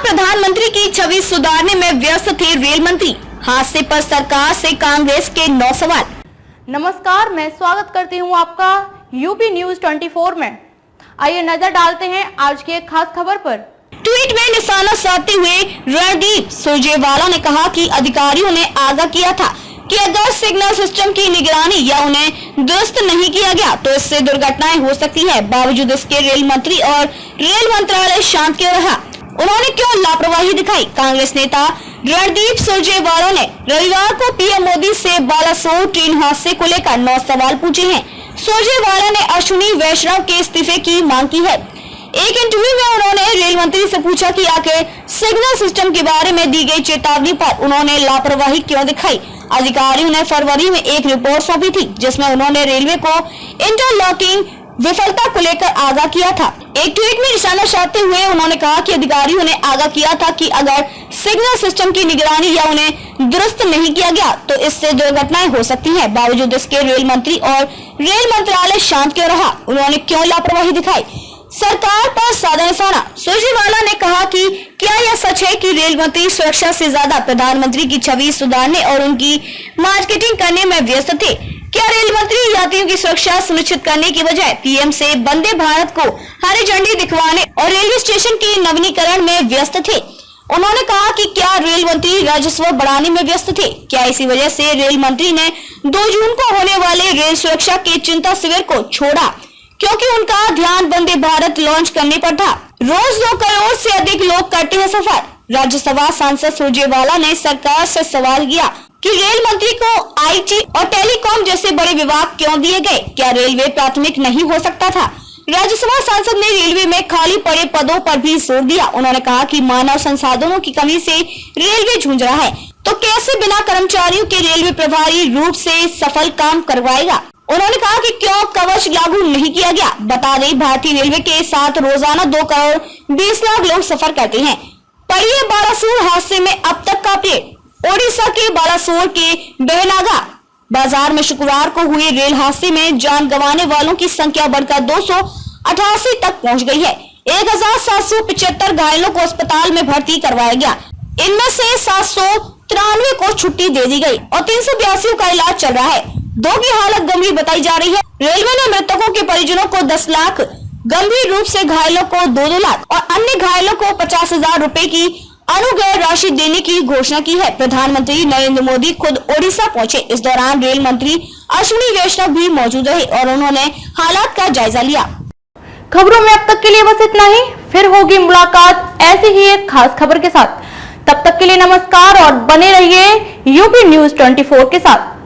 प्रधानमंत्री की छवि सुधारने में व्यस्त थे रेल मंत्री। हादसे पर सरकार से कांग्रेस के 9 सवाल। नमस्कार, मैं स्वागत करती हूं आपका यूपी न्यूज 24 में। आइए नजर डालते हैं आज की एक खास खबर पर। ट्वीट में निशाना साधते हुए रणदीप सुरजेवाला ने कहा कि अधिकारियों ने आगाह किया था कि अगर सिग्नल सिस्टम की निगरानी या उन्हें दुरुस्त नहीं किया गया तो इससे दुर्घटनाएं हो सकती है। बावजूद इसके रेल मंत्री और रेल मंत्रालय शांत क्यों रहा? उन्होंने क्यों लापरवाही दिखाई? कांग्रेस नेता रणदीप सुरजेवाला ने रविवार को पीएम मोदी से बालासोर ट्रेन हादसे को लेकर 9 सवाल पूछे हैं। सुरजेवाला ने अश्विनी वैष्णव के इस्तीफे की मांग की है। एक इंटरव्यू में उन्होंने रेल मंत्री से पूछा कि आखिर सिग्नल सिस्टम के बारे में दी गई चेतावनी पर उन्होंने लापरवाही क्यों दिखाई। अधिकारियों ने फरवरी में एक रिपोर्ट सौंपी थी जिसमें उन्होंने रेलवे को इंटरलॉकिंग विफलता को लेकर आगाह किया था। एक ट्वीट में निशाना साधते हुए उन्होंने कहा कि अधिकारियों ने आगाह किया था कि अगर सिग्नल सिस्टम की निगरानी या उन्हें दुरुस्त नहीं किया गया तो इससे दुर्घटनाएं हो सकती हैं। बावजूद इसके रेल मंत्री और रेल मंत्रालय शांत क्यों रहा? उन्होंने क्यों लापरवाही दिखाई? सरकार पर साधा निशाना। सुरजेवाला ने कहा कि क्या यह सच है कि रेल मंत्री सुरक्षा से ज्यादा प्रधानमंत्री की छवि सुधारने और उनकी मार्केटिंग करने में व्यस्त थे? क्या रेल मंत्री यात्रियों की सुरक्षा सुनिश्चित करने की बजाय पीएम से वंदे भारत को हरी झंडी दिखवाने और रेलवे स्टेशन के नवीनीकरण में व्यस्त थे? उन्होंने कहा कि क्या रेल मंत्री राजस्व बढ़ाने में व्यस्त थे? क्या इसी वजह से रेल मंत्री ने 2 जून को होने वाले रेल सुरक्षा के चिंता शिविर को छोड़ा क्योंकि उनका ध्यान वंदे भारत लॉन्च करने पर था? रोज 2 करोड़ से अधिक लोग करते हैं सफर। राज्यसभा सांसद सुरजेवाला ने सरकार से सवाल किया कि रेल मंत्री को आईटी और टेलीकॉम जैसे बड़े विभाग क्यों दिए गए? क्या रेलवे प्राथमिक नहीं हो सकता था? राज्यसभा सांसद ने रेलवे में खाली पड़े पदों पर भी जोर दिया। उन्होंने कहा कि मानव संसाधनों की कमी से रेलवे जूझ रहा है, तो कैसे बिना कर्मचारियों के रेलवे प्रभावी रूप से सफल काम करवाएगा? उन्होंने कहा कि क्यों कवच लागू नहीं किया गया? बता दें, भारतीय रेलवे के साथ रोजाना 2 करोड़ 20 लाख लोग सफर करते हैं। पढ़िए बालासोर हादसे में अब तक का अपडेट। ओडिशा के बालासोर के बेहनागा बाजार में शुक्रवार को हुए रेल हादसे में जान गंवाने वालों की संख्या बढ़कर 288 तक पहुंच गई है। 1775 घायलों को अस्पताल में भर्ती करवाया गया। इनमें से 793 को छुट्टी दे दी गई और 382 का इलाज चल रहा है। 2 की हालत गंभीर बताई जा रही है। रेलवे ने मृतकों के परिजनों को 10 लाख, गंभीर रूप से घायलों को 2 लाख और अन्य घायलों को 50,000 रुपए की अनुग्रह राशि देने की घोषणा की है। प्रधानमंत्री नरेंद्र मोदी खुद ओडिशा पहुंचे। इस दौरान रेल मंत्री अश्विनी वैष्णव भी मौजूद रहे और उन्होंने हालात का जायजा लिया। खबरों में अब तक के लिए बस इतना ही। फिर होगी मुलाकात ऐसी ही एक खास खबर के साथ। तब तक के लिए नमस्कार और बने रहिए यूपी न्यूज 24 के साथ।